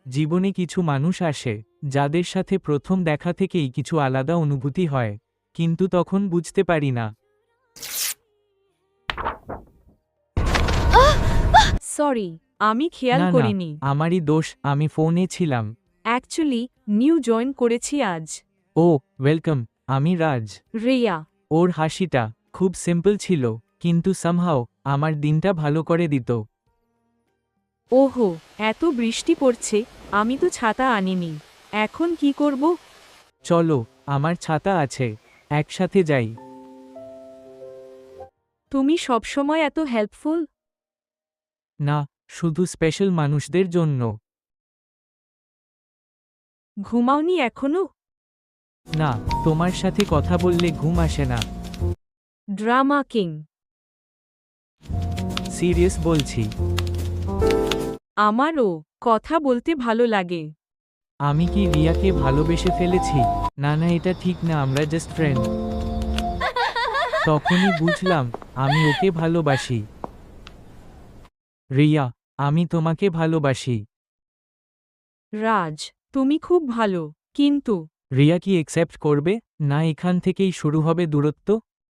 জীবনে কিছু মানুষ আসে যাদের সাথে প্রথম দেখা থেকেই কিছু আলাদা অনুভূতি হয়, কিন্তু তখন বুঝতে পারি না। সরি, আমি খেয়াল না না, করিনি। আমারই দোষ, আমি ফোনে ছিলাম। অ্যাকচুয়ালি নিউ জয়েন করেছি আজ। ও, ওয়েলকাম। আমি রাজ। রিয়া। ওর হাসিটা খুব সিম্পল ছিল, কিন্তু সামহাও আমার দিনটা ভালো করে দিত। ওহো, এত বৃষ্টি পড়ছে, আমি তো ছাতা আনিনি। এখন কি করব? চলো, আমার ছাতা আছে, একসাথে যাই। তুমি সবসময় এত হেল্পফুল। না, শুধু স্পেশাল মানুষদের জন্য। ঘুমাওনি এখনো? না, তোমার সাথে কথা বললে ঘুম আসে না। Drama king. সিরিয়াস বলছি। আমারও কথা বলতে ভালো লাগে। আমি কি রিয়াকে ভালোবেসে ফেলেছি? না না, এটা ঠিক না, আমরা জাস্ট ফ্রেন্ড। তখনই বুঝলাম আমি ওকে ভালোবাসি। রিয়া, আমি তোমাকে ভালোবাসি। রাজ, তুমি খুব ভালো, কিন্তু রিয়া কি একসেপ্ট করবে, না এখান থেকেই শুরু হবে দূরত্ব?